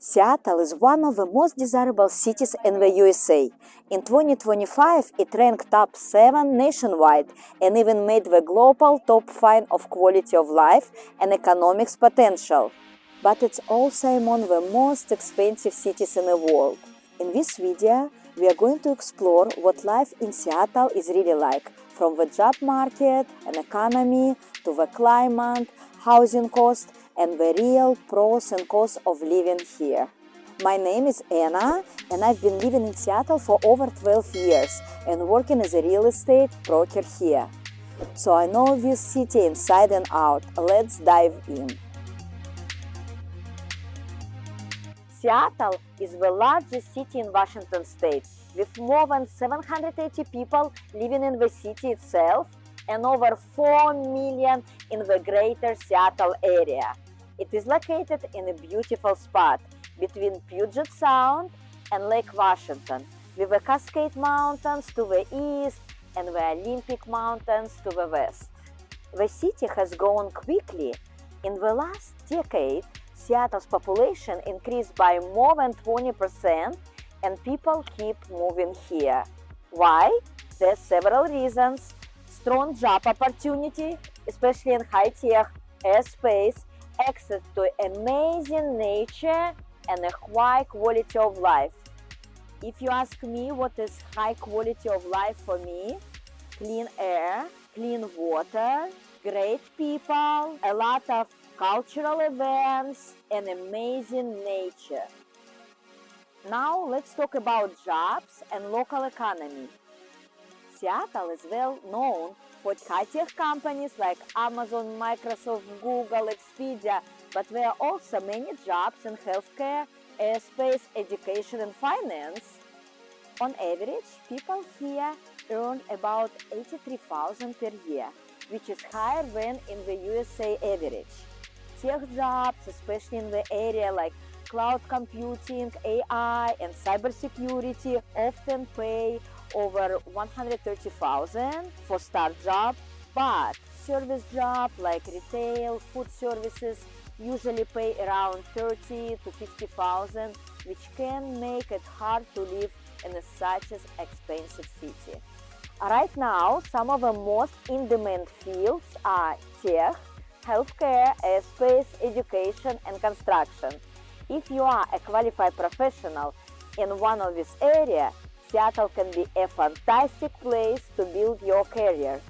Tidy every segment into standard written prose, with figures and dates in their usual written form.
Seattle is one of the most desirable cities in the USA. In 2025, it ranked top 7 nationwide and even made the global top 5 of quality of life and economics potential. But it's also among the most expensive cities in the world. In this video, we are going to explore what life in Seattle is really like, from the job market and economy to the climate, housing cost, and the real pros and cons of living here. My name is Anna, and I've been living in Seattle for over 12 years and working as a real estate broker here. So I know this city inside and out. Let's dive in. Seattle is the largest city in Washington state, with more than 780 people living in the city itself and over 4 million in the greater Seattle area. It is located in a beautiful spot between Puget Sound and Lake Washington, with the Cascade Mountains to the east and the Olympic Mountains to the west. The city has grown quickly. In the last decade, Seattle's population increased by more than 20%, and people keep moving here. Why? There's several reasons. Strong job opportunity, especially in high-tech, airspace, access to amazing nature, and a high quality of life. If you ask me what is high quality of life for me, clean air, clean water, great people, a lot of cultural events, and amazing nature. Now let's talk about jobs and local economy. Seattle is well known for high-tech companies like Amazon, Microsoft, Google, Expedia, but there are also many jobs in healthcare, airspace, education, and finance. On average, people here earn about $83,000 per year, which is higher than in the USA average. Tech jobs, especially in the area like cloud computing, AI, and cybersecurity, often pay over $130,000 for start job, but service job like retail, food services usually pay around $30,000 to $50,000, which can make it hard to live in such an expensive city. Right now, some of the most in-demand fields are tech, healthcare, airspace, education, and construction. If you are a qualified professional in one of these areas, Seattle can be a fantastic place to build your career.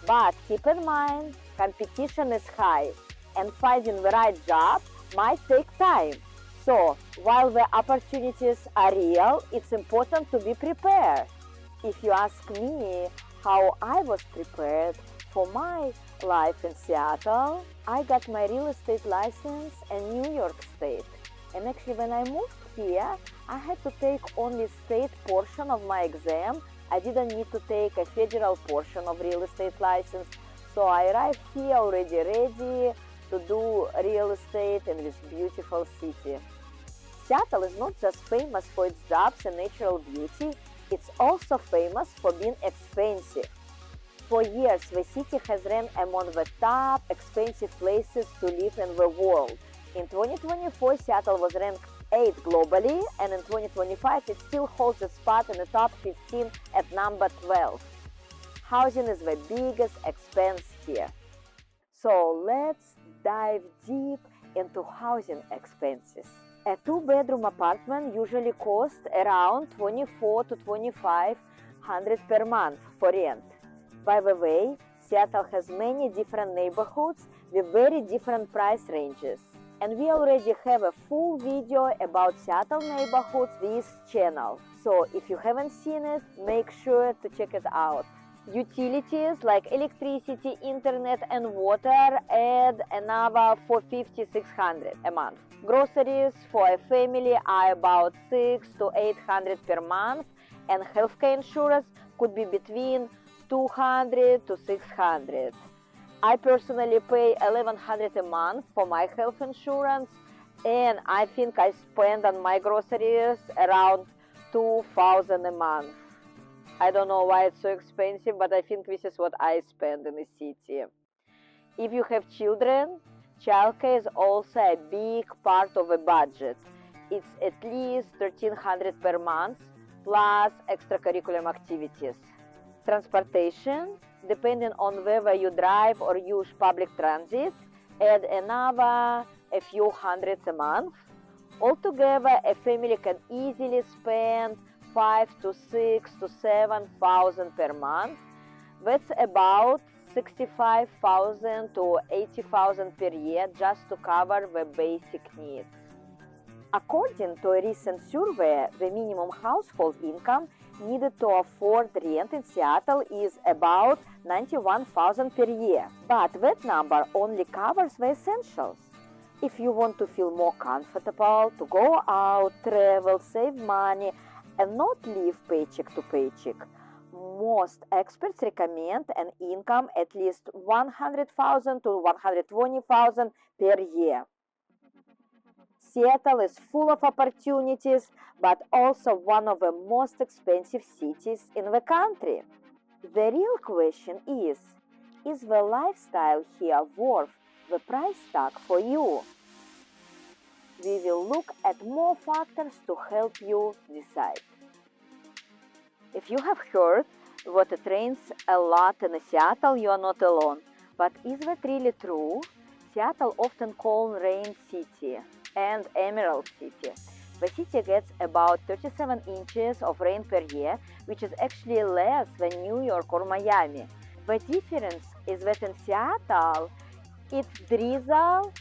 But keep in mind, competition is high, and finding the right job might take time. So, while the opportunities are real, it's important to be prepared. If you ask me how I was prepared for my life in Seattle, I got my real estate license in New York State. And actually, when I moved here, I had to take only state portion of my exam. I didn't need to take a federal portion of real estate license. So I arrived here already ready to do real estate in this beautiful city. Seattle is not just famous for its jobs and natural beauty, it's also famous for being expensive. For years, the city has ranked among the top expensive places to live in the world. In 2024, Seattle was ranked 8th globally, and in 2025, it still holds a spot in the top 15 at number 12. Housing is the biggest expense here. So let's dive deep into housing expenses. A 2-bedroom apartment usually costs around $2,400 to $2,500 per month for rent. By the way, Seattle has many different neighborhoods with very different price ranges. And we already have a full video about Seattle neighborhoods this channel. So if you haven't seen it, make sure to check it out. Utilities like electricity, internet, and water add another $450 to $600 a month. Groceries for a family are about $600 to $800 per month, and healthcare insurance could be between $200 to $600. I personally pay $1,100 a month for my health insurance, and I think I spend on my groceries around $2,000 a month. I don't know why it's so expensive, but I think this is what I spend in the city. If you have children, childcare is also a big part of the budget. it's at least $1,300 per month, plus extracurricular activities. Transportation, depending on whether you drive or use public transit, add another a few hundreds a month. Altogether, a family can easily spend 5 to 6 to 7,000 per month. That's about 65,000 to 80,000 per year just to cover the basic needs. According to a recent survey, the minimum household income needed to afford rent in Seattle is about $91,000 per year. But that number only covers the essentials. If you want to feel more comfortable, to go out, travel, save money, and not live paycheck to paycheck, most experts recommend an income at least $100,000 to $120,000 per year. Seattle is full of opportunities, but also one of the most expensive cities in the country. The real question is the lifestyle here worth the price tag for you? We will look at more factors to help you decide. If you have heard that it rains a lot in Seattle, you are not alone. But is that really true? Seattle often called Rain City and Emerald City. The city gets about 37 inches of rain per year, which is actually less than New York or Miami. The difference is that in Seattle, it drizzles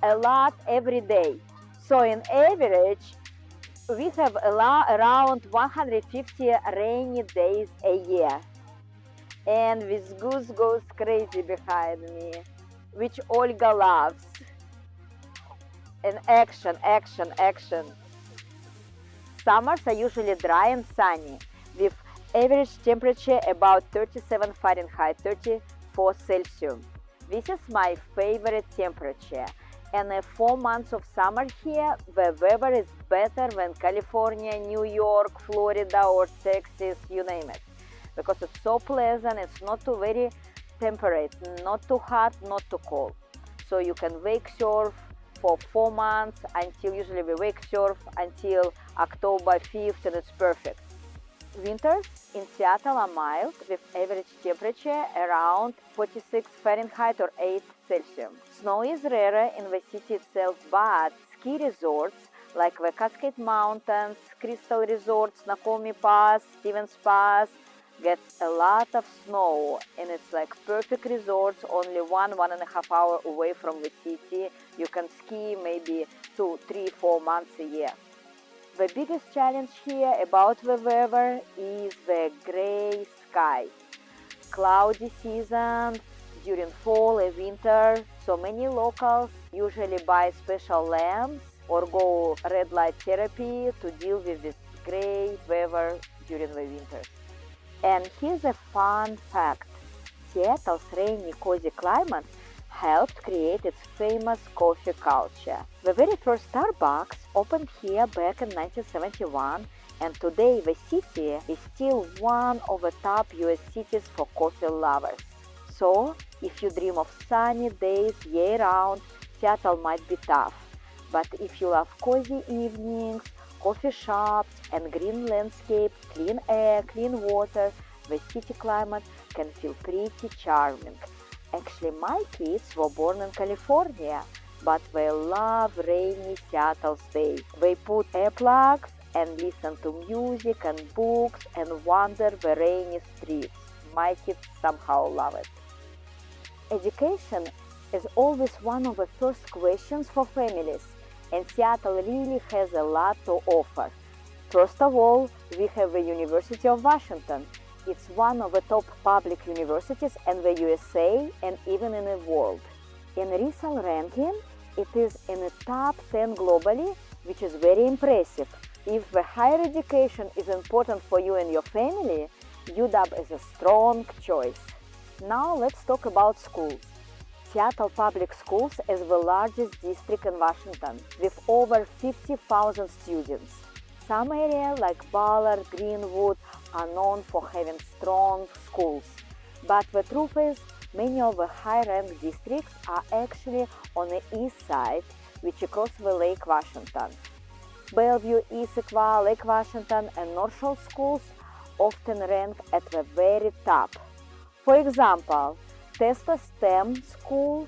a lot every day. So in average, we have around 150 rainy days a year. And this goose goes crazy behind me, which Olga loves. And action, action, action. Summers are usually dry and sunny, with average temperature about 37 Fahrenheit, 34 Celsius. This is my favorite temperature. And 4 months of summer here, the weather is better than California, New York, Florida, or Texas, you name it. Because it's so pleasant, it's not too very temperate, not too hot, not too cold. So you can wake surf for 4 months until usually we wake surf until October 5th, and it's perfect. Winters in Seattle are mild with average temperature around 46 Fahrenheit or 8 Celsius. Snow is rarer in the city itself, but ski resorts like the Cascade Mountains, Crystal Resorts, Snoqualmie Pass, Stevens Pass gets a lot of snow, and it's like perfect resorts only 1.5 hours away from the city. You can ski maybe 2, 3, 4 months a year. The biggest challenge here about the weather is the gray sky. Cloudy season during fall and winter, so many locals usually buy special lamps or go red light therapy to deal with this gray weather during the winter. And here's a fun fact. Seattle's rainy, cozy climate helped create its famous coffee culture. The very first Starbucks opened here back in 1971, and today the city is still one of the top US cities for coffee lovers. So, if you dream of sunny days year-round, Seattle might be tough. But if you love cozy evenings, coffee shops, and green landscape, clean air, clean water, the city climate can feel pretty charming. Actually, my kids were born in California, but they love rainy Seattle's day. They put earplugs and listen to music and books and wander the rainy streets. My kids somehow love it. Education is always one of the first questions for families, and Seattle really has a lot to offer. First of all, we have the University of Washington. It's one of the top public universities in the USA and even in the world. In recent ranking, it is in the top 10 globally, which is very impressive. If the higher education is important for you and your family, UW is a strong choice. Now let's talk about schools. Seattle Public Schools is the largest district in Washington, with over 50,000 students. Some areas like Ballard, Greenwood are known for having strong schools. But the truth is, many of the high-ranked districts are actually on the east side, which across the Lake Washington. Bellevue, Issaquah, Lake Washington, and North Shore schools often rank at the very top. For example, Tesla STEM School,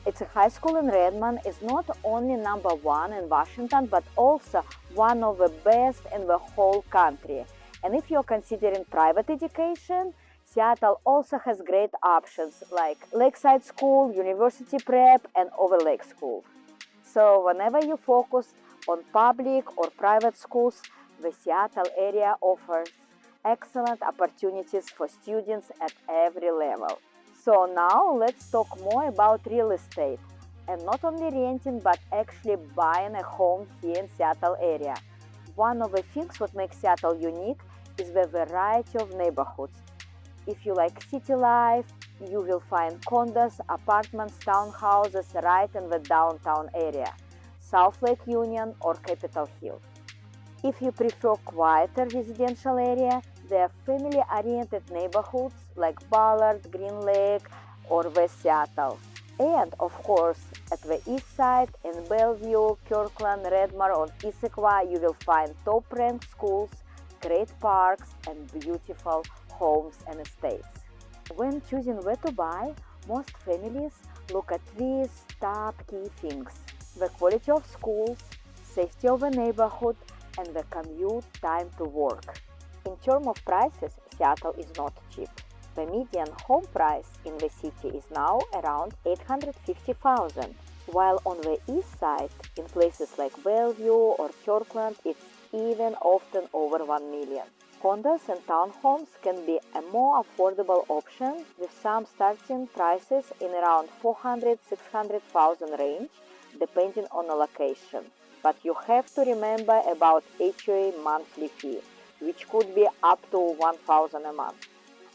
it's a high school in Redmond, is not only number one in Washington, but also one of the best in the whole country. And if you're considering private education, Seattle also has great options like Lakeside School, University Prep, and Overlake School. So whenever you focus on public or private schools, the Seattle area offers excellent opportunities for students at every level. So now let's talk more about real estate, and not only renting but actually buying a home here in Seattle area. One of the things what makes Seattle unique is the variety of neighborhoods. If you like city life, you will find condos, apartments, townhouses right in the downtown area, South Lake Union or Capitol Hill. If you prefer quieter residential area, there are family-oriented neighborhoods like Ballard, Green Lake, or West Seattle. And, of course, at the east side, in Bellevue, Kirkland, Redmond, or Issaquah, you will find top-ranked schools, great parks, and beautiful homes and estates. When choosing where to buy, most families look at these top key things: the quality of schools, safety of the neighborhood, and the commute time to work. In terms of prices, Seattle is not cheap. The median home price in the city is now around $850,000, while on the east side, in places like Bellevue or Kirkland, it's even often over $1 million. Condos and townhomes can be a more affordable option, with some starting prices in around $400,000–600,000 range, depending on the location. But you have to remember about HOA monthly fee, which could be up to $1,000 a month.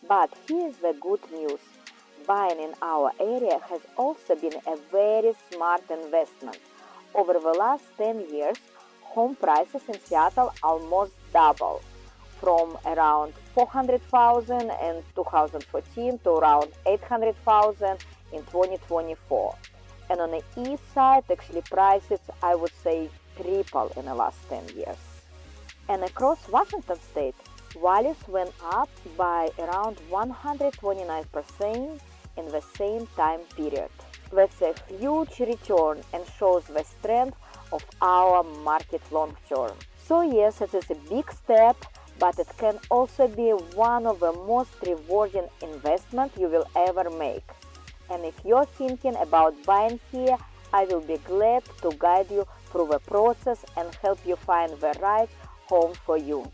But here's the good news. Buying in our area has also been a very smart investment. Over the last 10 years, home prices in Seattle almost doubled, from around $400,000 in 2014 to around $800,000 in 2024. And on the east side, actually prices, I would say, triple in the last 10 years. And across Washington state, values went up by around 129% in the same time period. That's a huge return and shows the strength of our market long term. So yes, it is a big step, but it can also be one of the most rewarding investments you will ever make. And if you're thinking about buying here, I will be glad to guide you through the process and help you find the right home for you.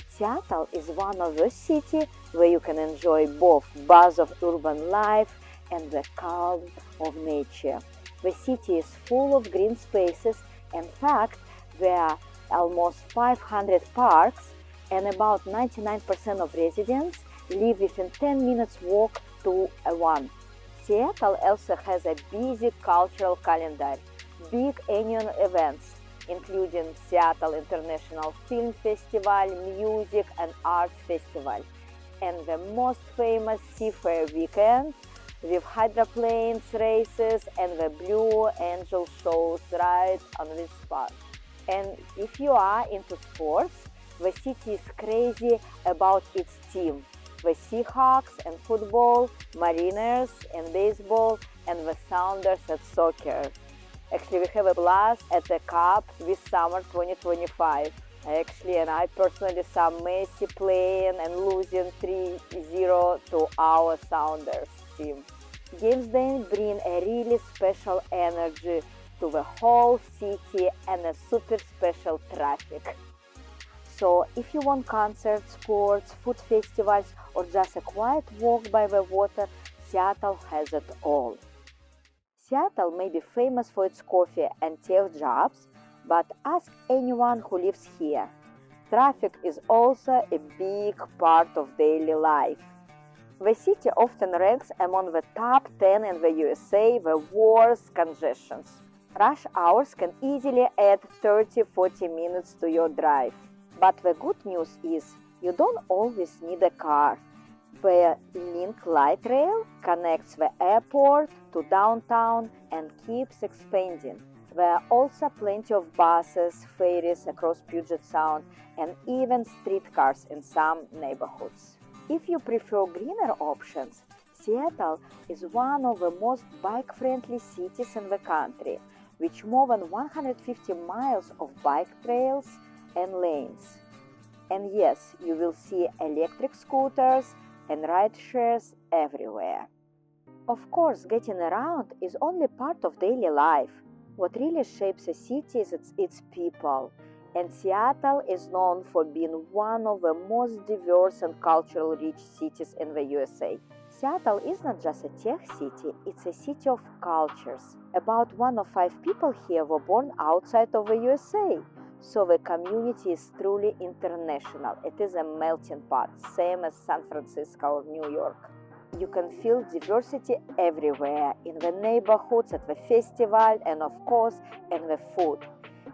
Seattle is one of those cities where you can enjoy both buzz of urban life and the calm of nature. The city is full of green spaces. In fact, there are almost 500 parks, and about 99% of residents live within 10 minutes walk to one. Seattle also has a busy cultural calendar, big annual events, including Seattle International Film Festival, Music and Arts Festival, and the most famous Seafair weekend with hydroplanes races and the Blue Angel shows right on this spot. And if you are into sports, the city is crazy about its team. The Seahawks and football, Mariners and baseball, and the Sounders at soccer. Actually, we have a blast at the Cup this summer 2025. And I personally saw Messi playing and losing 3-0 to our Sounders team. Games then bring a really special energy to the whole city and a super special traffic. So if you want concerts, sports, food festivals, or just a quiet walk by the water, Seattle has it all. Seattle may be famous for its coffee and tech jobs, but ask anyone who lives here. Traffic is also a big part of daily life. The city often ranks among the top 10 in the USA the worst congestions. Rush hours can easily add 30–40 minutes to your drive. But the good news is you don't always need a car. The Link Light Rail connects the airport to downtown and keeps expanding. There are also plenty of buses, ferries across Puget Sound, and even streetcars in some neighborhoods. If you prefer greener options, Seattle is one of the most bike-friendly cities in the country, with more than 150 miles of bike trails and lanes. And yes, you will see electric scooters and ride shares everywhere. Of course, getting around is only part of daily life. What really shapes a city is its people, and Seattle is known for being one of the most diverse and culturally rich cities in the USA. Seattle is not just a tech city, it's a city of cultures. About 1 of 5 people here were born outside of the USA, so the community is truly international. It is a melting pot, same as San Francisco or New York. You can feel diversity everywhere, in the neighborhoods, at the festival, and of course, in the food.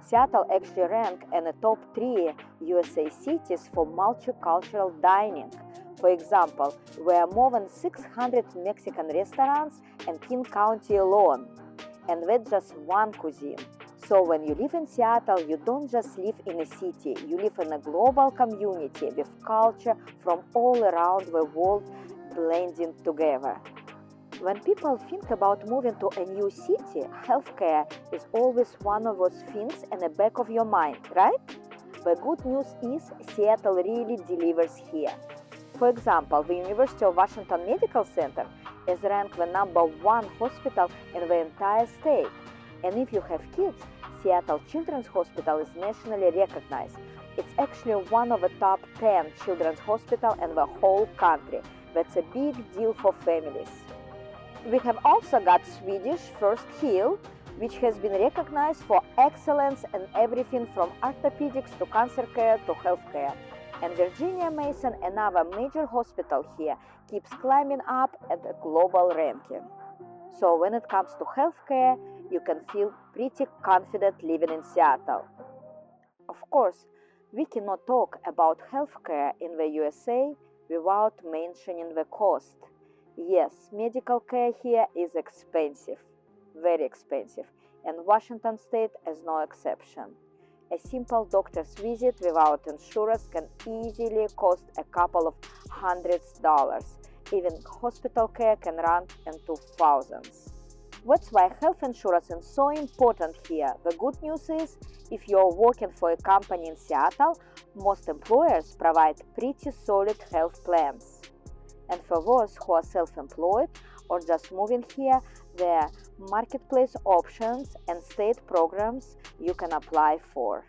Seattle actually ranks in the top 3 USA cities for multicultural dining. For example, there are more than 600 Mexican restaurants in King County alone, and that's just one cuisine. So when you live in Seattle, you don't just live in a city, you live in a global community with culture from all around the world blending together. When people think about moving to a new city, healthcare is always one of those things in the back of your mind, right? The good news is Seattle really delivers here. For example, the University of Washington Medical Center is ranked the #1 hospital in the entire state. And if you have kids, Seattle Children's Hospital is nationally recognized. It's actually one of the top 10 children's hospitals in the whole country. That's a big deal for families. We have also got Swedish First Heal, which has been recognized for excellence in everything from orthopedics to cancer care to healthcare. And Virginia Mason, another major hospital here, keeps climbing up at the global ranking. So when it comes to healthcare, you can feel pretty confident living in Seattle. Of course, we cannot talk about healthcare in the USA without mentioning the cost. Yes, medical care here is expensive, very expensive, and Washington State is no exception. A simple doctor's visit without insurance can easily cost a couple of $100s. Even hospital care can run into thousands. That's why health insurance is so important here. The good news is, if you're working for a company in Seattle, most employers provide pretty solid health plans. And for those who are self-employed or just moving here, there are marketplace options and state programs you can apply for.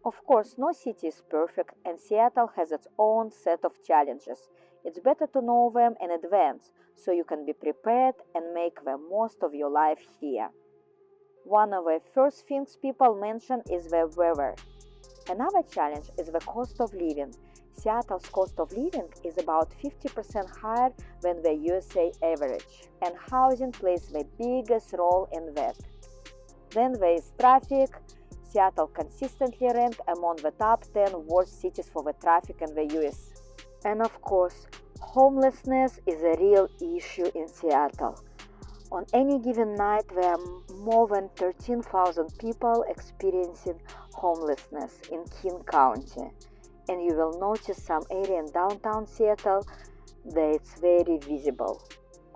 Of course, no city is perfect, and Seattle has its own set of challenges. It's better to know them in advance so you can be prepared and make the most of your life here. One of the first things people mention is the weather. Another challenge is the cost of living. Seattle's cost of living is about 50% higher than the USA average, and housing plays the biggest role in that. Then there is traffic. Seattle consistently ranks among the top 10 worst cities for the traffic in the US. And of course, homelessness is a real issue in Seattle. On any given night, there are more than 13,000 people experiencing homelessness in King County. And you will notice some area in downtown Seattle that it's very visible.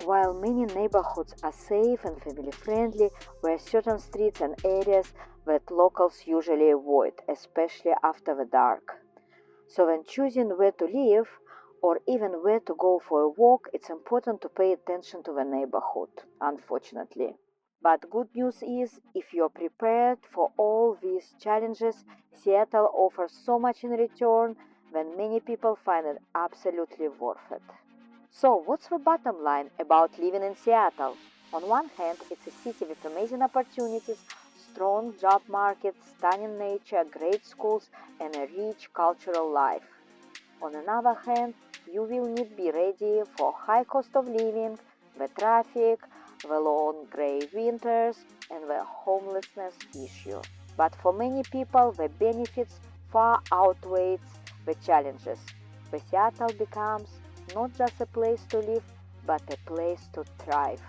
While many neighborhoods are safe and family-friendly, there are certain streets and areas that locals usually avoid, especially after the dark. So when choosing where to live, or even where to go for a walk, it's important to pay attention to the neighborhood, unfortunately. But good news is, if you're prepared for all these challenges, Seattle offers so much in return that many people find it absolutely worth it. So what's the bottom line about living in Seattle? On one hand, it's a city with amazing opportunities, strong job market, stunning nature, great schools, and a rich cultural life. On another hand, you will need to be ready for high cost of living, the traffic, the long gray winters, and the homelessness issue. But for many people, the benefits far outweigh the challenges. The Seattle becomes not just a place to live, but a place to thrive.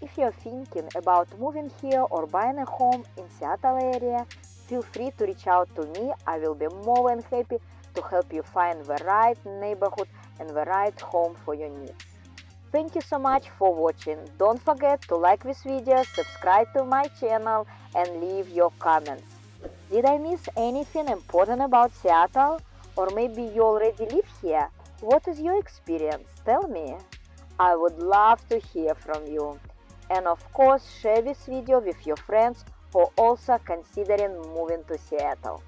If you're thinking about moving here or buying a home in Seattle area, feel free to reach out to me. I will be more than happy to help you find the right neighborhood and the right home for your needs. Thank you so much for watching. Don't forget to like this video, subscribe to my channel, and leave your comments. Did I miss anything important about Seattle? Or maybe you already live here? What is your experience? Tell me. I would love to hear from you. And of course, share this video with your friends who are also considering moving to Seattle.